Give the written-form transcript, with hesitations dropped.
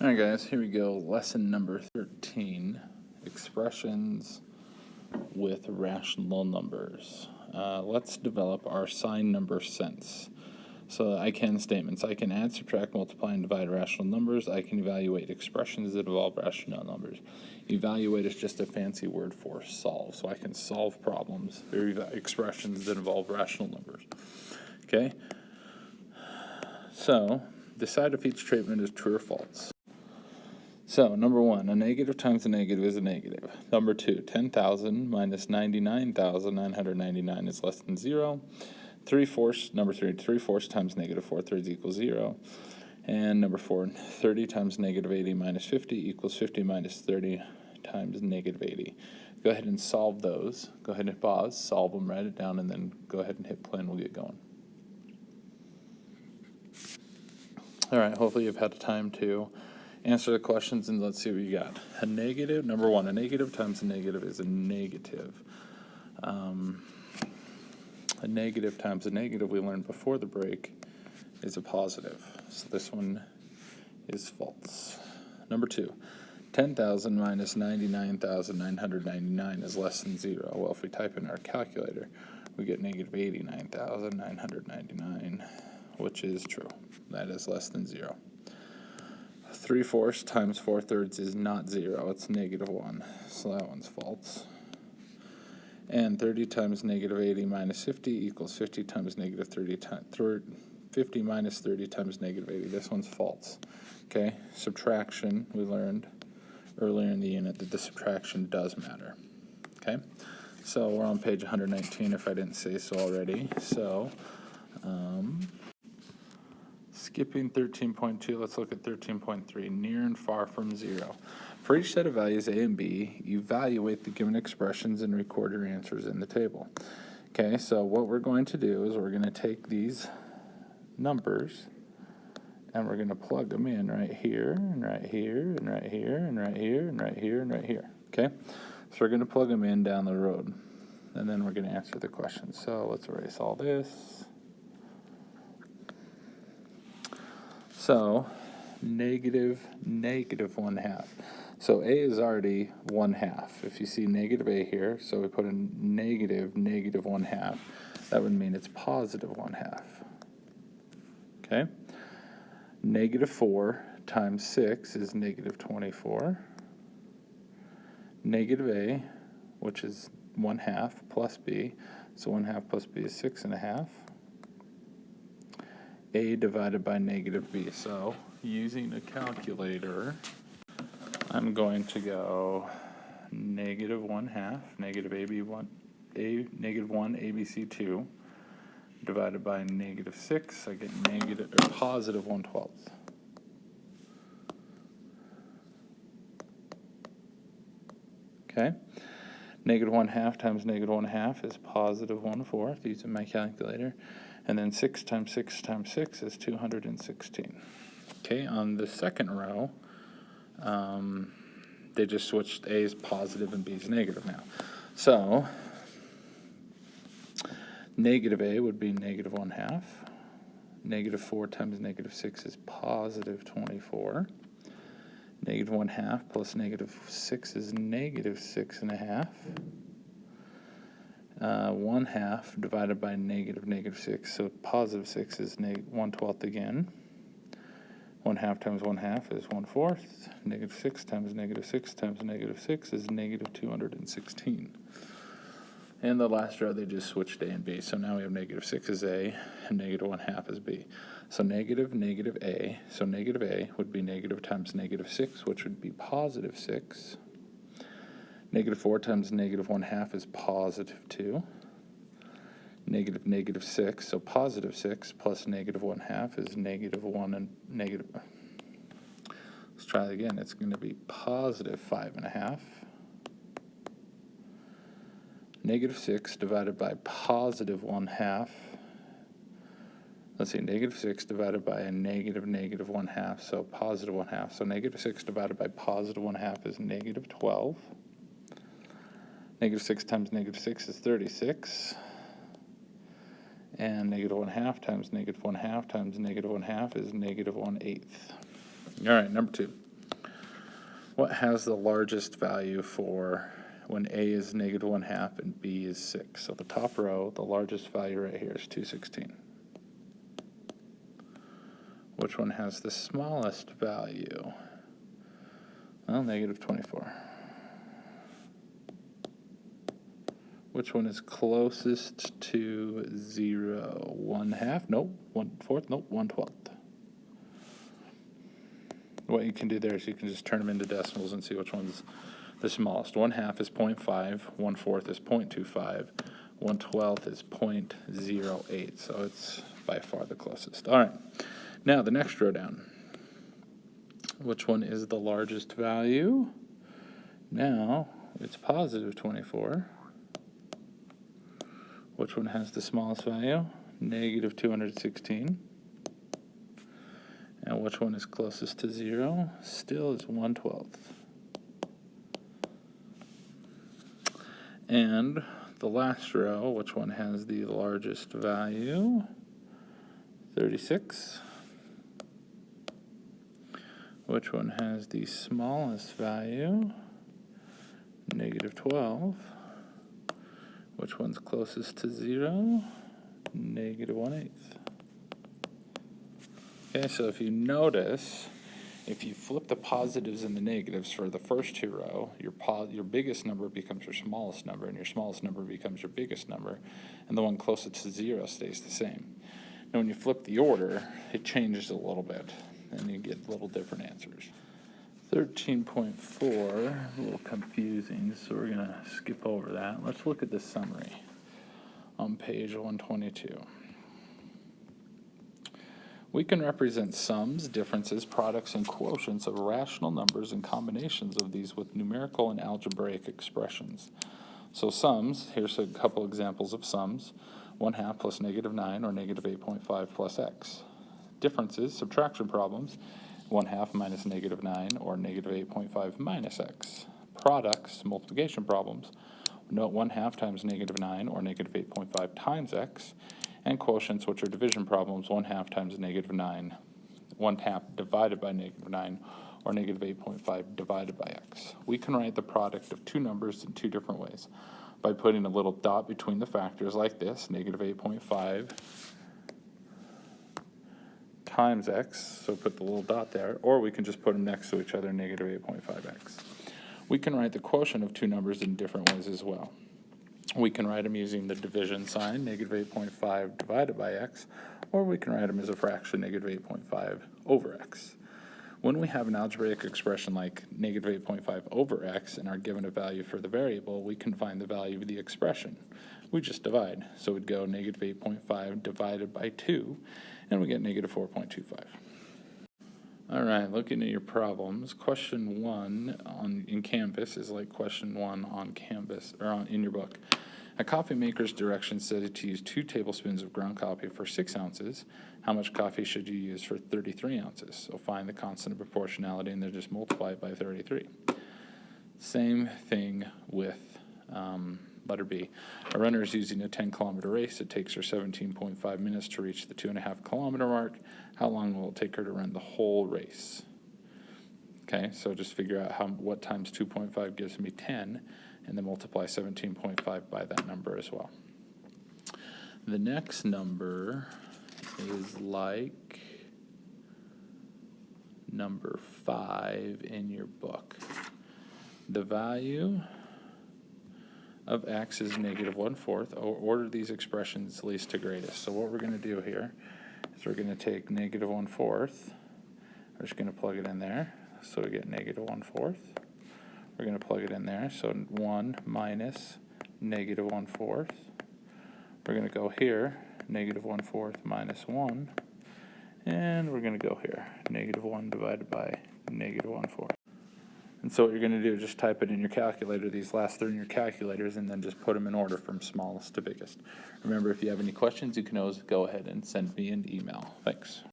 Alright guys, here we go. Lesson number 13, expressions with rational numbers. Let's develop our sign number sense. So I can statements. I can add, subtract, multiply, and divide rational numbers. I can evaluate expressions that involve rational numbers. Evaluate is just a fancy word for solve. So I can solve problems or expressions that involve rational numbers. Okay? So decide if each statement is true or false. So, number one, a negative times a negative is a negative. Number two, 10,000 minus 99,999 is less than 0. Number three, 3/4 times negative 4/3 equals 0. And number four, 30 times negative 80 minus 50 equals 50 minus 30 times negative 80. Go ahead and solve those. Go ahead and pause, solve them, write it down, and then go ahead and hit play and we'll get going. All right, hopefully you've had time to answer the questions, and let's see what you got. A negative, number one, a negative times a negative is a negative. A negative times a negative, we learned before the break, is a positive. So this one is false. Number two, 10,000 minus 99,999 is less than 0. Well, if we type in our calculator, we get negative 89,999, which is true. That is less than 0. 3/4 times 4/3 is not 0, it's negative 1, so that one's false. And 30 times negative 80 minus 50 equals 50 times negative 50 minus 30 times negative 80. This one's false. Okay, subtraction, we learned earlier in the unit that the subtraction does matter. Okay, so we're on page 119 if I didn't say so already. So, skipping 13.2, let's look at 13.3, near and far from 0. For each set of values A and B, evaluate the given expressions and record your answers in the table. Okay, so what we're going to do is we're going to take these numbers and we're going to plug them in right here, and right here, and right here, and right here, and right here, and right here. Okay, so we're going to plug them in down the road, and then we're going to answer the questions. So let's erase all this. So, negative 1/2. So A is already 1/2. If you see negative A here, so we put in negative 1/2, that would mean it's positive 1/2. Okay? Negative 4 times 6 is negative 24. Negative A, which is 1/2 plus B, so 1/2 plus B is 6.5. A divided by negative B. So using a calculator, I'm going to go negative 1/2, negative negative 1 ABC 2 divided by negative 6. I get positive 1/12. Okay. Negative 1/2 times negative 1/2 is positive 1/4 using my calculator. And then 6 times 6 times 6 is 216. Okay, on the second row, they just switched A's positive and B's negative now. So, negative A would be negative 1/2. Negative 4 times negative 6 is positive 24. Negative 1/2 plus negative 6 is negative 6.5. 1/2 divided by negative 6, so positive 6 is 1/12 again. 1/2 times 1/2 is 1/4. Negative 6 times negative 6 times negative 6 is negative 216. And the last row, they just switched A and B. So now we have negative 6 is A and negative 1/2 is B. So negative A, so negative A would be negative times negative 6, which would be positive 6. Negative 4 times negative 1/2 is positive 2. Negative 6, so positive 6 plus negative 1/2 is negative 1 and negative. Let's try it again. It's going to be positive 5.5. Negative 6 divided by positive 1/2. Let's see, negative 6 divided by a negative 1/2, so positive 1/2. So negative 6 divided by positive 1/2 is negative 12. Negative 6 times negative 6 is 36. And negative 1/2 times negative 1/2 times negative 1/2 is negative 1/8. All right, number two. What has the largest value for when A is negative 1/2 and B is 6? So the top row, the largest value right here is 216. Which one has the smallest value? Well, negative 24. Which one is closest to 0? 1/2? Nope. 1/4? Nope. 1/12. What you can do there is you can just turn them into decimals and see which one's the smallest. 1/2 is 0.5, 1/4 is 0.25, 1/12 is 0.08. So it's by far the closest. All right. Now the next row down. Which one is the largest value? Now it's positive 24. Which one has the smallest value? Negative 216. And which one is closest to 0? Still is 1/12. And the last row, which one has the largest value? 36. Which one has the smallest value? Negative 12. Which one's closest to 0? Negative 1/8. Okay, so if you notice, if you flip the positives and the negatives for the first two row, your biggest number becomes your smallest number, and your smallest number becomes your biggest number, and the one closest to 0 stays the same. Now when you flip the order, it changes a little bit, and you get little different answers. 13.4, a little confusing, so we're going to skip over that. Let's look at the summary on page 122. We can represent sums, differences, products, and quotients of rational numbers and combinations of these with numerical and algebraic expressions. So sums, here's a couple examples of sums. 1/2 plus negative 9 or negative 8.5 plus x. Differences, subtraction problems. 1/2 minus negative 9 or negative 8.5 minus x. Products, multiplication problems. Note 1/2 times negative 9 or negative 8.5 times x. And quotients, which are division problems, 1/2 times negative 9, 1/2 divided by negative 9, or negative 8.5 divided by x. We can write the product of two numbers in two different ways. By putting a little dot between the factors like this, negative 8.5 times x, so put the little dot there, or we can just put them next to each other, negative 8.5x. We can write the quotient of two numbers in different ways as well. We can write them using the division sign, negative 8.5 divided by x, or we can write them as a fraction, negative 8.5 over x. When we have an algebraic expression like negative 8.5 over x and are given a value for the variable, we can find the value of the expression. We just divide. So we'd go negative 8.5 divided by 2, and we get negative 4.25. All right, looking at your problems, question 1 in Canvas is like question 1 on Canvas, or in your book. A coffee maker's directions said to use 2 tablespoons of ground coffee for 6 ounces. How much coffee should you use for 33 ounces? So find the constant of proportionality and then just multiply it by 33. Same thing with letter B. A runner is using a 10-kilometer race. It takes her 17.5 minutes to reach the 2.5-kilometer mark. How long will it take her to run the whole race? Okay, so just figure out what times 2.5 gives me 10, and then multiply 17.5 by that number as well. The next number is like number 5 in your book. The value of x is negative 1/4. Order these expressions least to greatest. So what we're going to do here is we're going to take negative 1/4. We're just going to plug it in there. So we get negative 1/4. We're going to plug it in there. So 1 minus negative 1/4. We're going to go here, negative 1/4 minus 1. And we're going to go here, negative 1 divided by negative 1/4. And so what you're going to do is just type it in your calculator, these last 3 in your calculators, and then just put them in order from smallest to biggest. Remember, if you have any questions, you can always go ahead and send me an email. Thanks.